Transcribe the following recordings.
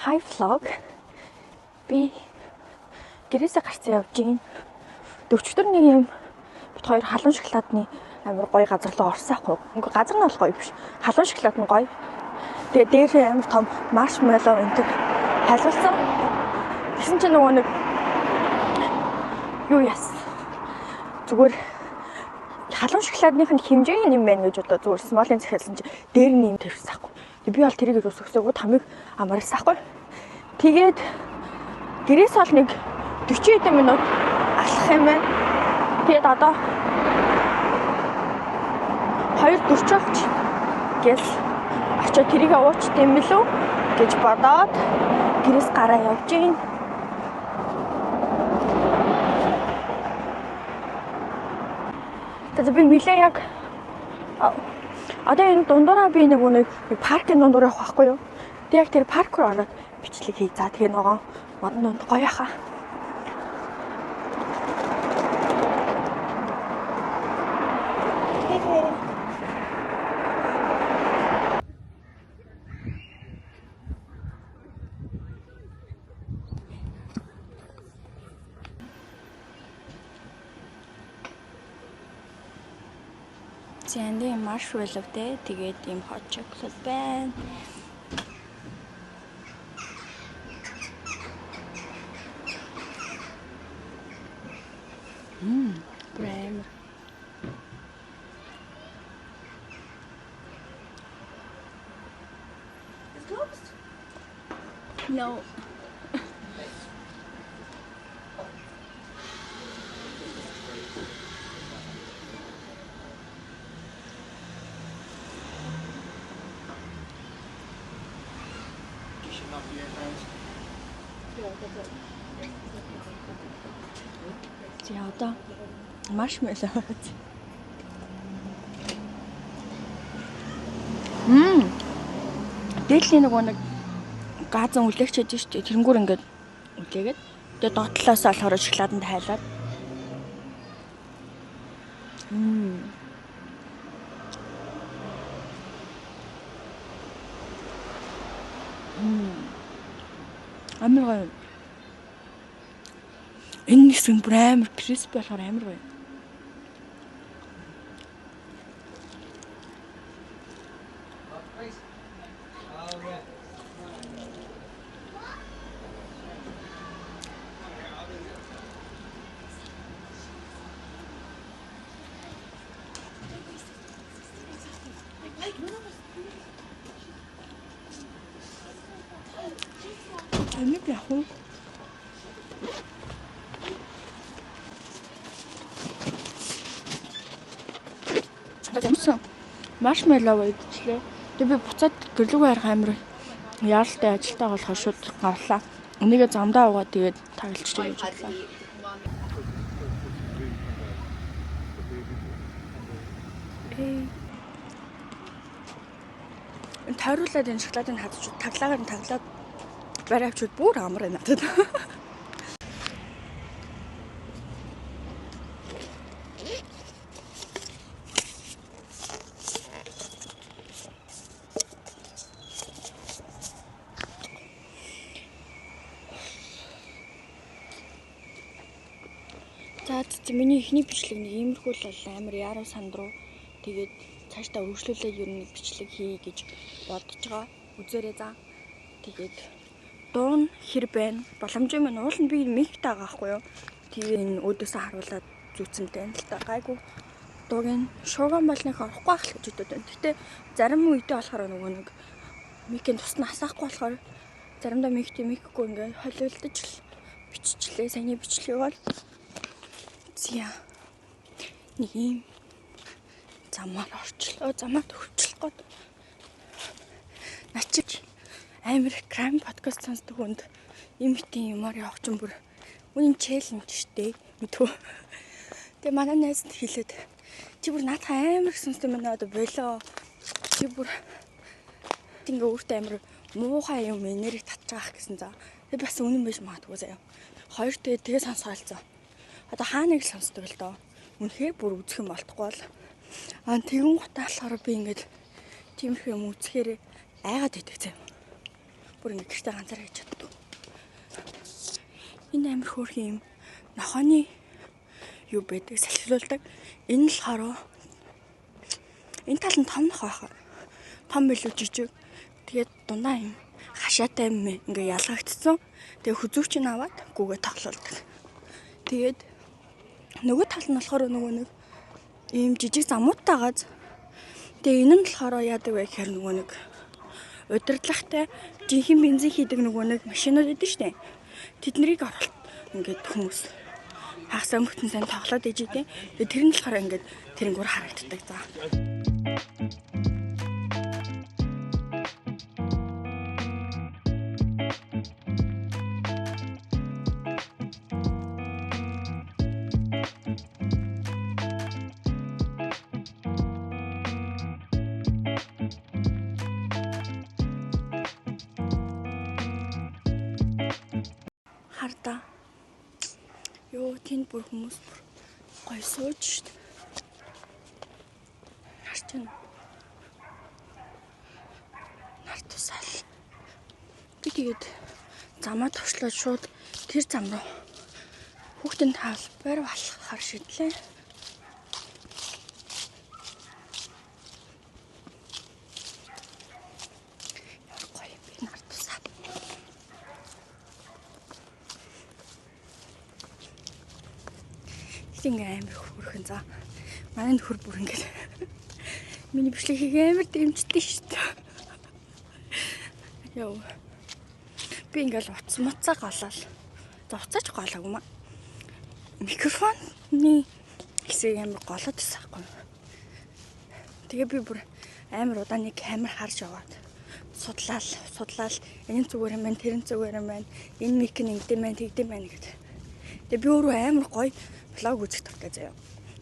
Hi vlog. Би гэрээсээ гарсан явж гин. Өчигдөр нэг юм бит хоёр халуун шоколадны амар гоё газар руу орсон ахгүй. Ингээ газар нь бол гоё биш. Халуун шоколад нь гоё. Тэгээ дээрээ амар том маршмеллоу энэ хайлуулсан. Тэгсэн чинь нөгөө нэг юу яасан. Зүгээр халуун шоколадных нь хэмжээ юм байна гэж одоо зүгээр смолын захиалсан чи дээр нь юм тавьсан ахгүй. Би бол тэрийг өсгсөөгөө тамиг амарсан ахгүй. Тэгээд гэрээс бол нэг 40 хэдэн минут алхах юм байна. Тэгээд одоо 2:40 ч гэл очиод тэрийг ууч тийм билүү гэж бодоод гэрээс гараа явж гин. Тэгээд би нилээ яг одоо энэ дундуураа би нэг паркын дундуур явах байхгүй юу? Тэг яг тэр парк руу ороод бичлэг хий. За тэгээ нөгөө модон гоё яхаа. Зэнди маршмеллоутэй тэгээд ийм hot chocolate байна. Прям. It's closed? No. За одоо маршмеллоу. Дээдлийн нэг газан үлээгч хийж штэ тэрэнгүүр ингээд үлээгээд тэгээ дотлоос болохоор шоколаданд хайлаад. Амар гоё. Энэ хэсэг бүр амар криспи болохоор амар гоё. Амиг яах вэ? Маршмеллоу идчихлээ. Тэгээ би буцаад гэрлүүгээ харах амар яаралтай ажилтаа болохоор шууд гарлаа. Энийгээ замдаа угаад тэгээд таглалчтай гэж бодлоо. Энэ тойруулаад энэ шоколадыг хадчих таглагаар нь таглаад барайвчуд бүр амар байна надад. За миний ихний бичлэг нэг иймэрхүү л амар яруу санд руу тэгээд цаашдаа өргөжлүүлээд ер нь бичлэг хий гэж бодож байгаа. Үзээрэй за. Тэгээд дуун хэр байна? Боломжтой минь уул нь би миктэй байгаа байхгүй юу? Тэгээ энэ өөдөөсөө харуулад зүүцэнтэй байна л та. Гайгүй. Дуугийн шууган болных орохгүй байх л гэж бодод байна. Гэтэ зарим үедээ болохоор нөгөө нэг микийн тусна асаахгүй болохоор заримдаа микгүй ингээ холиулдаж л биччихлээ. Саяны бичлэг бол зя нэг юм замаар орчлоо. Замаар төвчлөх гээд начиж амар крайм подкаст сонсдог хүнд юм хитийн юмар явах чинь бүр үнэн челленж штэ мэдвэ. Тэгээ манай найзд хэлээд чи бүр наадах амар сонсдог юм надад болоо. Чи бүр ингээ өөртөө амар муухай юм энерги татчих гэсэн за. Тэгээ бас үнэн биш магадгүй заяа. Хоёр тэгээ сонсоолцоо. Одоо хааныг л сонсдог л доо. Үнэхээр бүр үзэх юм болтохгүй бол. Тэгэн гутаа болохоор би ингээд тиймэрхүү юм үзэхээр айгаад идэг заяа. бүр ингэ гэртээ ганцаараа хийж чаддаг. Энэ амар хөөрхөн юм нохооны юу байдаг салхилуулдаг. Энэ нь болохоор энэ тал нь том нохоо байх. Том билүү жижиг. Тэгээд дундаа юм хашаатай юм ингээ ялгагдсан. Тэгээд хүзүүч нь аваад гүүгээ тоглоулдаг. Тэгээд нөгөө тал нь болохоор нөгөө нэг ийм жижиг замуудтай газ. Тэгээ энэ нь болохоор яадаг вэ гэхээр нөгөө нэг удирдлагатай жинхэнэ бензин хийдэг нөгөө нэг машинууд идэв штэ. Тэднийг оролт ингээд хүмүүс хагасаа мөхтөн сайн тоглоод иж идэв. Тэгээ тэр нь болохоор ингээд тэрэнгүүр харагддаг за. Харта. Ёо тэнд бүр хүмүүс бүр гой сууж штт. Харж байна. Нар тусаал. Би тэгээд замаа товчлоод шууд тэр зам руу хүүхдийн талбайр болохаар шийдлээ. Ингээ амар хөрхөн за. Манай нөхөр бүр ингээд миний бичлэгийг амар дэмждэг шүү дээ. Яа. Би ингээл уцмацаа голол. За уцаач голоогүй маа. Микрофоны хэсэг амар голоод байсан байхгүй. Тэгээ би бүр амар удааны камер харж яваад судлал энэ зүгээр юм байна, тэр зүгээр юм байна. Энэ мик нь ингэдэм байна, тэгдэм байна гэдэг. Тэгээ би өөрөө амар гоё влог үзэх дуртай заяа.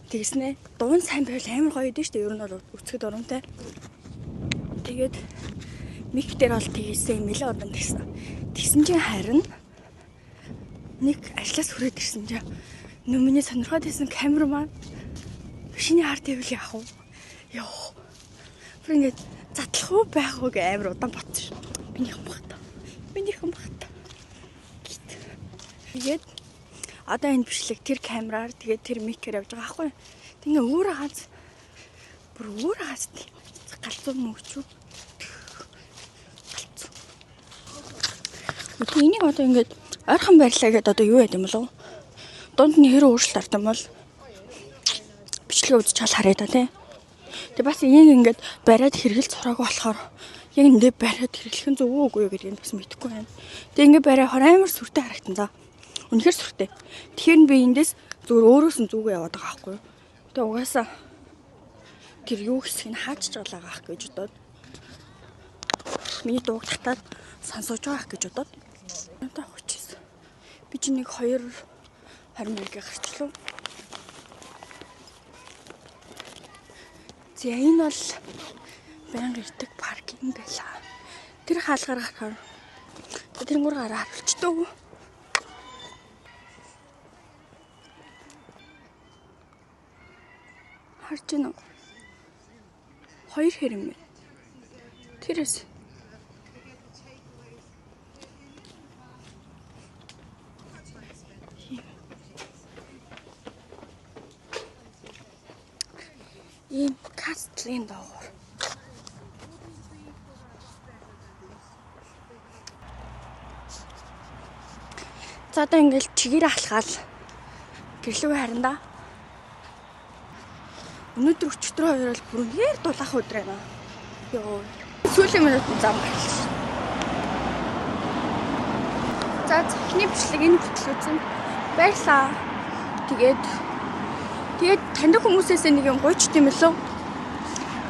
Тэгснэ дуун сайн байвал амар гоё идэв штэ. Ер нь бол үзэхэд урамтай. Тэгээд мик дээр бол тийсэн юм нэлээ удаан тэгсэн. Тэгсэн чинь харин нэг ажлаас хүрээд ирсэн чинь миний сонирхоод байсан камер маань шиний хард ивэл яах вэ? Йоо. Бүр ингэж задлах уу байх уу гэ амар удаан бодсон. Минийхэн багтаа. Тэгээд одоо энэ бичлэг тэр камераар тэгээд тэр микээр явж байгаа байхгүй. Тэгээ өөрөө ганц галзуу мөгчүү. Энийг одоо ингээд ойрхон барьлаа гэдээ одоо юу яд юм болов? Дунд нь хэрэг өөрчлөлт орд юм бол бичлэгээ үзэж чал харъя да тий. Тэгээ бас энийг ингээд бариад хэрэгэл цураагүй болохоор яг ингээд бариад хэрэглэх нь зөв үгүй юу гэдгийг бас мэдэхгүй байна. Тэгээ ингээд бариа амар сүртэй харагдан за. Үнэхээр сүртэй. Тэгэхээр би эндээс зүгээр өөрөөс нь зүгээ яваад байгаа байхгүй юу. Тэгээ угаасаа тэр юу хэсгийг хаачж байгаа ах гэж бодоод миний дууг татаад сонсож байгаа гэж бодоод надад хүчээс. Би чи нэг 2:20 гарчлаа. За энэ бол байнга ирдэг паркинг байлаа. Тэр хаалгаар гарахаар тэрэнгүүр гараа харуулчихдаг. Харж байна уу? 2 хэрэм юм. Тэрээс ийм кастлын доогоор за одоо ингээл чигээр алхаал гэрлүүгээ харин да. Өнөөдөр өчтөр хоёрол бүрээр дулаах өдөр байна. Йоо. Сүүлийн минутанд зам гарч. За эхний бичлэг энэ хөтлөөсөн баярлаа. Тэгээд таньдаг хүмүүсээс нэг юм гуйч тийм ээ лөө.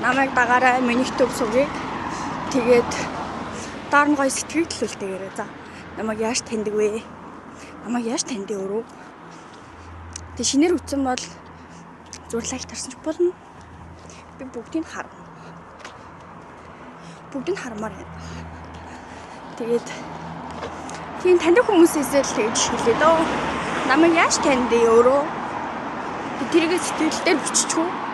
Намайг дагаараа миний төв суугий. Тэгээд доор нь гоё сэтгэл төлөвлөлтэйгээрээ за. Намайг яаж таньдаг вэ? Намайг яаж таньдаг өөрөө? Тэг шинээр үтсэн бол зүгээр лайк тарсан ч болно. Би бүгдийг харна. Бүгдийг хармаар байна. Тэгээд тийм таньдаг хүмүүсээс л тэгж хэлээ дөө. Намайг яаж таньдээ өөрөө? Тэргээ сэтгэл дээр биччихв.